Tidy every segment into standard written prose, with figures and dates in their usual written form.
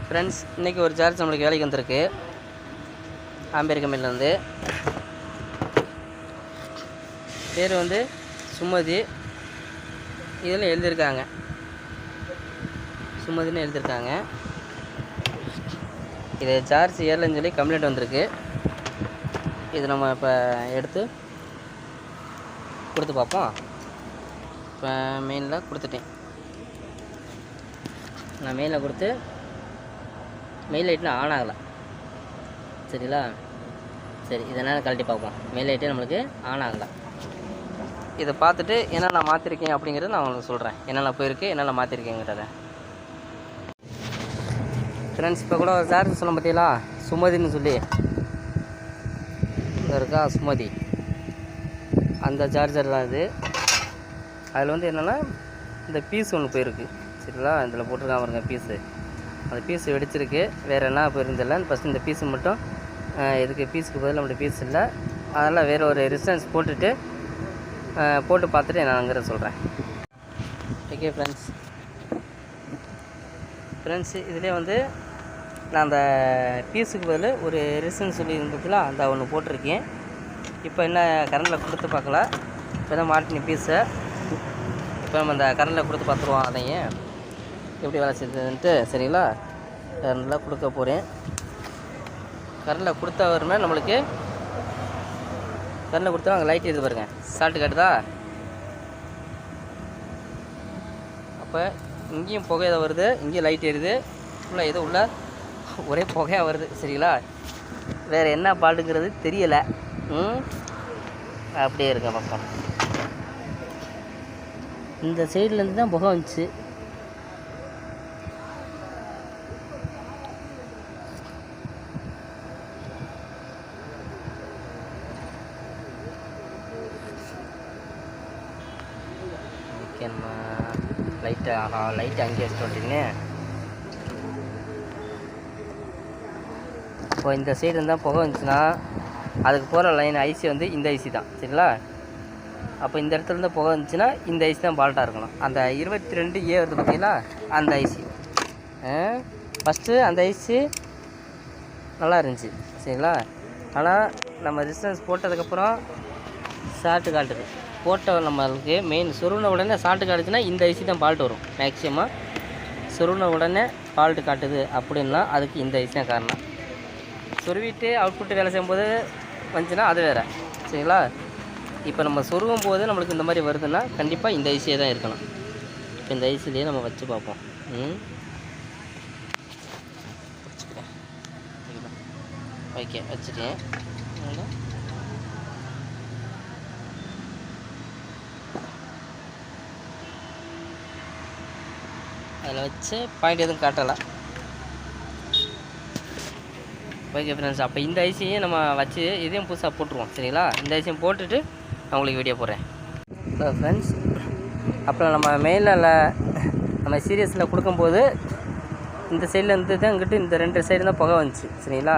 Friends, இன்றைக்கி ஒரு charge நம்மளுக்கு வேலைக்கு வந்திருக்கு. ஆம்பேர் கம்பெனிலேருந்து. பேர் வந்து சுமதி. இதில் எழுதியிருக்காங்க, சுமதின்னு எழுதியிருக்காங்க. இது சார்ஜ் ஏறலன்னு சொல்லி கம்ப்ளைண்ட் வந்திருக்கு. இது நம்ம இப்போ எடுத்து கொடுத்து பார்ப்போம். இப்போ மெயினில் கொடுத்துட்டேன். நான் மெயிலில் கொடுத்து மெயில் லைட்லாம் ஆன் ஆகலை. சரிங்களா? சரி, இதனால் கழட்டி பார்ப்போம். மெயில் லைட்டே நம்மளுக்கு ஆன் ஆகலை. இதை பார்த்துட்டு என்னென்ன மாற்றிருக்கேன் அப்படிங்கிறத நான் உங்களுக்கு சொல்கிறேன். என்னென்ன போயிருக்கு, என்னென்ன மாற்றிருக்கேங்கிறத. ஃப்ரெண்ட்ஸ், இப்போ கூட ஒரு சார்ஜ் சொன்ன பார்த்தீங்களா, சுமதின்னு சொல்லி இருக்கா, சுமதி. அந்த சார்ஜர் தான் இது. அதில் வந்து என்னென்னா இந்த பீஸ் ஒன்று போயிருக்கு. சரிங்களா? இதில் போட்டிருக்காம பாருங்க பீஸு. அந்த பீஸு வெடிச்சிருக்கு. வேறு என்ன போயிருந்தில்ல. ஃபஸ்ட்டு இந்த பீஸு மட்டும் இதுக்கு பீஸுக்கு பதில் நம்மளுடைய பீஸ் இல்லை. அதெல்லாம் வேறு ஒரு ரெசிஸ்டன்ஸ் போட்டு பார்த்துட்டு நான் அங்கே சொல்கிறேன். ஓகே ஃப்ரெண்ட்ஸ், இதிலே வந்து நான் அந்த பீஸுக்கு பதில் ஒரு ரெசிஸ்டன்ஸ் சொல்லி இருந்துச்சுல, அந்த ஒன்று போட்டிருக்கேன். இப்போ என்ன கரண்டில் கொடுத்து பார்க்கல. இப்போ தான் மாட்டின பீஸை இப்போ நம்ம அந்த கரண்டில் கொடுத்து பார்த்துருவோம். அதையும் எப்படி வேலை செய்யுதுன்ட்டு. சரிங்களா? கரண்டில் கொடுக்க போகிறேன். கரண்டில் கொடுத்த வருமே நம்மளுக்கு கரண்டில் கொடுத்தா அங்கே லைட் எது பாருங்க, சால்ட்டு காட்டுதா. அப்போ இங்கேயும் புகையை வருது, இங்கேயும் லைட் எரியுது. ஃபுல்லாக எதுவும் உள்ள ஒரே புகையாக வருது. சரிங்களா? வேறு என்ன பாட்டுங்கிறது தெரியலை. அப்படியே இருக்க பக்கம் இந்த சைட்லேருந்து தான் புகை வந்துச்சு. லைட்டு அங்கேயே வச்சுட்டீங்க. இப்போ இந்த சைடு இருந்தால் புகை வந்துச்சுன்னா அதுக்கு போகிற லைன் ஐசி வந்து இந்த ஐசி தான். சரிங்களா? அப்போ இந்த இடத்துல இருந்து புகை வந்துச்சுன்னா இந்த ஐசி தான் பால்ட்டாக இருக்கணும். அந்த 22A வருது பார்த்தீங்களா, அந்த ஐசி. ஃபஸ்ட்டு அந்த ஐசி நல்லா இருந்துச்சு. சரிங்களா? ஆனால் நம்ம ரெசிஸ்டன்ஸ் போட்டதுக்கப்புறம் சால்ட்டு காட்டுது. போட்ட நம்மளுக்கு மெயின் சொருவின உடனே சால்ட்டு காட்டுச்சுன்னா இந்த ஐசி தான் ஃபால்ட் வரும். மேக்ஸிமம் சொருவின உடனே ஃபால்ட்டு காட்டுது அப்படின்னா அதுக்கு இந்த ஐசி தான் காரணம். சொருவிட்டு அவுட்புட்டு வேலை செய்யும்போது வந்துச்சுன்னா அது வேறு. சரிங்களா? இப்போ நம்ம சொருவும் போது நம்மளுக்கு இந்த மாதிரி வருதுன்னா கண்டிப்பாக இந்த ஐசியே தான் இருக்கணும். இப்போ இந்த ஐசிலேயே நம்ம வச்சு பார்ப்போம். ஓகே, வச்சுட்டேன். அதில் வச்சு பாயிண்ட் எதுவும் காட்டலை. ஓகே ஃப்ரெண்ட்ஸ், அப்போ இந்த ஐசியும் நம்ம வச்சு இதையும் புதுசாக போட்டுருவோம். சரிங்களா? இந்த ஐசியும் போட்டுட்டு நான் உங்களுக்கு வீடியோ போடுறேன். ஸோ ஃப்ரெண்ட்ஸ், அப்புறம் நம்ம மெயிலில் நம்ம சீரியஸில் கொடுக்கும்போது இந்த சைட்லேருந்து தான் இங்கிட்டு இந்த 2 சைடு தான் புகை வந்துச்சு. சரிங்களா?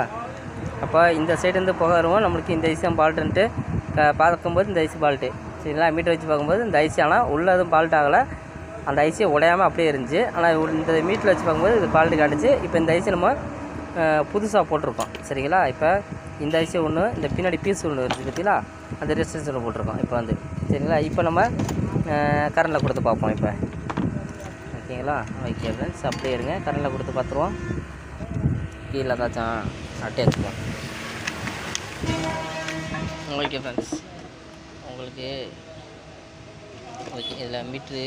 அப்போ இந்த சைடுலேருந்து புகை வருவோம். நம்மளுக்கு இந்த ஐசி தான் பால்ட்டுன்ட்டு பார்க்கும்போது இந்த ஐசி பால்ட்டு. சரிங்களா? மீட்டர் வச்சு பார்க்கும்போது இந்த ஐசி ஆனால் உள்ள எதுவும் பால்ட் ஆகலை. அந்த ஐசியை உடையாமல் அப்படியே இருந்துச்சு. ஆனால் இந்த மீட்டர் வச்சு பார்க்கும்போது இது பால்ட்டு காட்டுச்சு. இப்போ இந்த ஐசி நம்ம புதுசாக போட்டிருக்கோம். சரிங்களா? இப்போ இந்த ஐசி ஒன்று, இந்த பின்னாடி பீஸ் ஒன்று இருக்குது பார்த்தீங்களா, அந்த ரெசிஸ்டன்ஸ் ஒன்று போட்டிருக்கோம் இப்போ வந்து. சரிங்களா? இப்போ நம்ம கரண்டில் கொடுத்து பார்ப்போம். இப்போ ஓகேங்களா? ஓகே ஃப்ரெண்ட்ஸ், அப்படியே இருங்க. கரண்டில் கொடுத்து பார்த்துருவோம். கீழே ஏதாச்சும் அட்டேச்சுப்போம். ஓகே ஃப்ரெண்ட்ஸ், உங்களுக்கு ஓகே இதில் மீட்ரு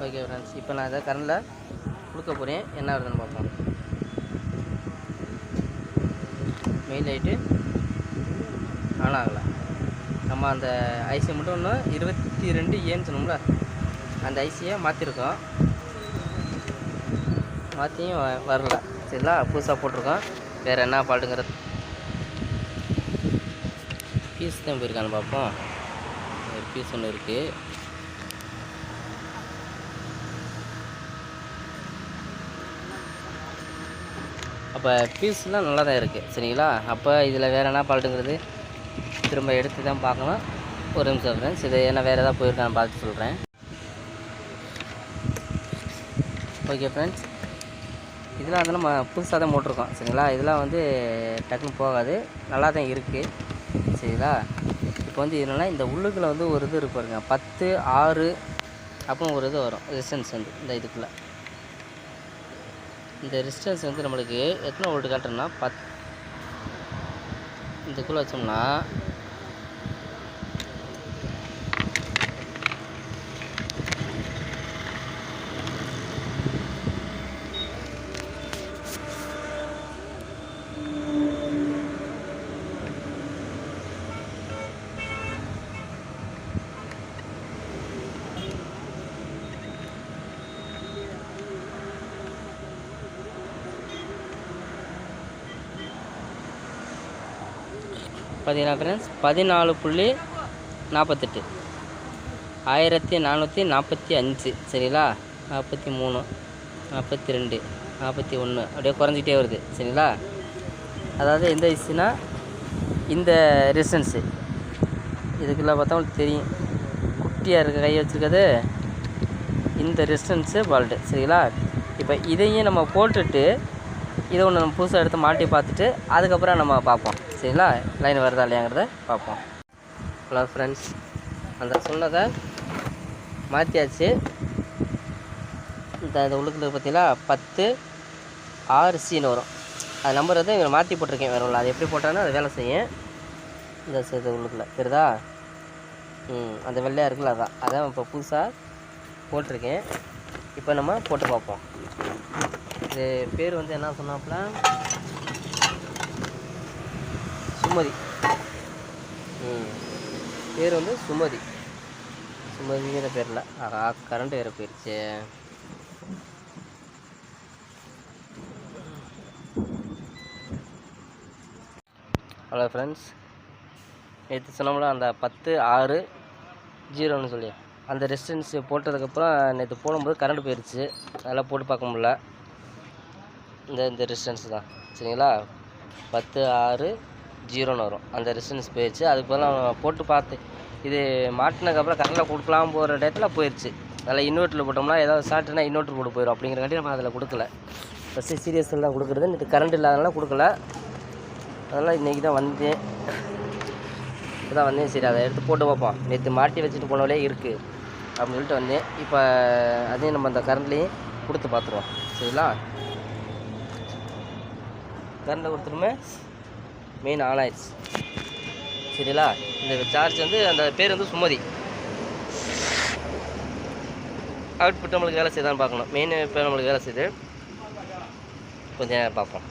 ஓகே ஃப்ரெண்ட்ஸ், இப்போ நான் இதை கரண்டில் கொடுக்க போகிறேன். என்ன வருதுன்னு பார்ப்போம். மெயின் லைட்டு ஆன் ஆகலை. நம்ம அந்த ஐசி மட்டும் ஒன்று 22Aன்னு சொன்னோம்ல, அந்த ஐசியை மாற்றிருக்கோம். மாற்றியும் வரல. சரிங்களா? புதுசாக போட்டிருக்கோம். வேறு என்ன ஃபால்ட்டுங்கிறது பீஸ் தான் போயிருக்கான்னு பார்ப்போம். ஒரு பீஸ் ஒன்று இருக்குது. அப்போ பீஸ்லாம் நல்லா தான் இருக்குது. சரிங்களா? அப்போ இதில் வேறு என்ன ஃபால்ட்டுங்கிறது திரும்ப எடுத்து தான் பார்க்கணும். ஒரு நிமிஷம் ஃப்ரெண்ட்ஸ், இது என்ன வேறு எதாவது போயிருக்கான்னு பார்த்து சொல்கிறேன். ஓகே ஃப்ரெண்ட்ஸ், இதெல்லாம் வந்து நம்ம புதுசாக தான் போட்டிருக்கோம் சரிங்களா. இதெல்லாம் வந்து டக்குன்னு போகாது, நல்லா தான் இருக்குது சரிங்களா. இப்போ வந்து என்னென்னா இந்த உள்ளுக்குள்ளே வந்து ஒரு இது இருக்கு பாருங்க, 10, 6 அப்புறம் ஒரு இது வரும் ரெசிஸ்டன்ஸ் வந்து இந்த இதுக்குள்ளே. இந்த ரெசிஸ்டன்ஸ் வந்து நம்மளுக்கு எத்தனை வோல்ட் காட்டுறோம்னா 10 இதுக்குள்ளே வச்சோம்னா பார்த்தீங்கன்னா ஃப்ரெண்ட்ஸ் 14.48 1445 சரிங்களா. 43, 42, 41 அப்படியே குறைஞ்சிட்டே வருது சரிங்களா. அதாவது எந்த இஷ்யூனா இந்த ரெசிஸ்டன்ஸு இதுக்குள்ளே பார்த்தா உங்களுக்கு தெரியும், குட்டியாக இருக்க கை வச்சுருக்கிறது இந்த ரெசிஸ்டன்ஸு பால்ட்டு சரிங்களா. இப்போ இதையும் நம்ம போட்டுட்டு இதை ஒன்று நம்ம புதுசாக எடுத்து மாட்டி பார்த்துட்டு அதுக்கப்புறம் நம்ம பார்ப்போம் சரிங்களா. லைன் வருதா இல்லையாங்கிறத பார்ப்போம். ஹலோ ஃப்ரெண்ட்ஸ், அந்த சொன்னதை மாற்றியாச்சு. இந்த உள்ளுக்குள்ள பார்த்தீங்கன்னா 10 6Cன்னு வரும். அது நம்பர் வந்து இங்கே மாற்றி போட்டிருக்கேன், வேறு இல்லை. அது எப்படி போட்டாலும் அது வேலை செய்யும். இந்த இது உள்ளுக்குள்ள தெரியுதா, அந்த வெள்ளையாக இருக்குல்ல, அதான் இப்போ புதுசாக போட்டிருக்கேன். இப்போ நம்ம போட்டு பார்ப்போம். இது பேர் வந்து என்ன சொன்னாப்புல, சுமதி. பேர் வந்து சுமதி, சுமதிங்கிற பேரில். கரண்ட் வேறு போயிடுச்சு. ஹலோ ஃப்ரெண்ட்ஸ், நேற்று சொன்னோம்ல அந்த 10 6 0ன்னு சொல்லி அந்த ரெசிஸ்டன்ஸ் போட்டதுக்கப்புறம் நேற்று போடும்போது கரண்ட் போயிடுச்சு, அதெல்லாம் போட்டு பார்க்க முடியல. இந்த ரெசிஸ்டன்ஸ் தான் சரிங்களா, 10 6 0ன்னு வரும். அந்த ரெசிஸ்டன்ஸ் போயிடுச்சு. அதுக்கு பதிலாக போட்டு பார்த்து இது மாட்டினதுக்கப்புறம் கரண்டில் கொடுக்கலாம் போகிற டயத்தில் போயிடுச்சு. அதில் இன்வெர்ட்டரில் போட்டோம்னா ஏதாவது ஷார்ட்னா இன்வெர்ட்டர் போட்டு போயிடும். அப்படிங்கிறக்காண்டி நம்ம அதில் கொடுக்கல. ஃபஸ்ட்டு சீரியஸில் தான் கொடுக்குறது. நேற்று கரண்ட் இல்லாதனால கொடுக்கல. அதெல்லாம் இன்றைக்கி தான் வந்தேன். இப்போ தான் வந்தேன். சரி, அதை எடுத்து போட்டு பார்ப்போம். நேற்று மாட்டி வச்சுட்டு போனவளே இருக்குது அப்படின்னு சொல்லிட்டு வந்தேன். இப்போ அதையும் நம்ம அந்த கரண்ட்லேயும் கொடுத்து பார்த்துருவோம் சரிங்களா. கரண்டில் கொடுத்துருமே மெயின் ஆன் ஆயிடுச்சு சரிங்களா. இந்த சார்ஜ் வந்து அந்த பேர் வந்து சுமதி. அவுட்புட் நம்மளுக்கு வேலை செய்தான்னு பார்க்கணும். மெயின் இப்போ நம்மளுக்கு வேலை செய்யுது. கொஞ்சம் நேரம் பார்ப்போம்.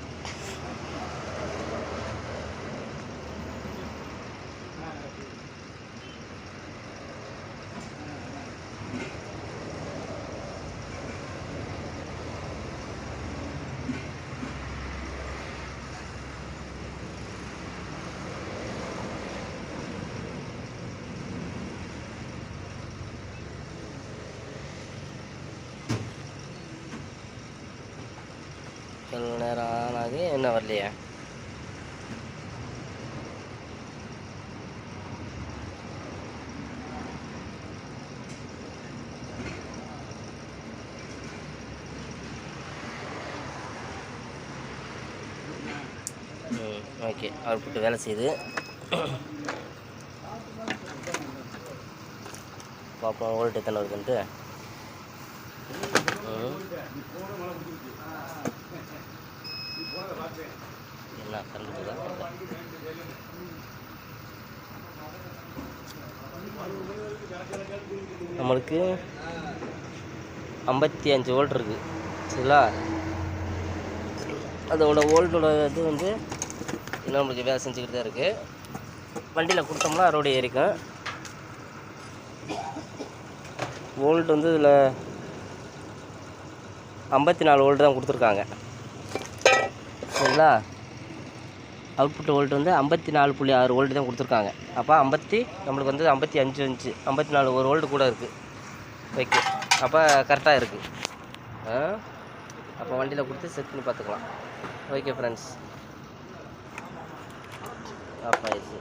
எவ்வளோ நேரம் ஆனாது என்ன வரலையா? ஓகே, அவுட்புட் வேலை செய்யுது. பார்ப்போம் வோல்ட் எத்தனை வருதுன்ட்டு. என்ன கரண்ட் போதா? நம்மளுக்கு 55 வோல்ட் இருக்குது சரிங்களா. அதோட வோல்ட்டோட இது வந்து இன்னும் நம்மளுக்கு வேலை செஞ்சுக்கிட்டு தான் இருக்குது. வண்டியில் கொடுத்தோம்னா ரோடு ஏறிக்கும். வோல்ட் வந்து இதில் 54 வோல்ட் தான் கொடுத்துருக்காங்க சரிங்களா. அவுட்புட் வோல்ட் வந்து 54.6 வோல்ட் தான் கொடுத்துருக்காங்க. அப்போ நம்மளுக்கு வந்து 55 54 ஒரு வோல்ட் கூட இருக்குது. ஓகே, அப்போ கரெக்டாக இருக்குது. அப்போ வண்டியில் கொடுத்து செக் பண்ணி பார்த்துக்கலாம். ஓகே ஃப்ரெண்ட்ஸ், ஆஃப் ஆயிடுச்சு.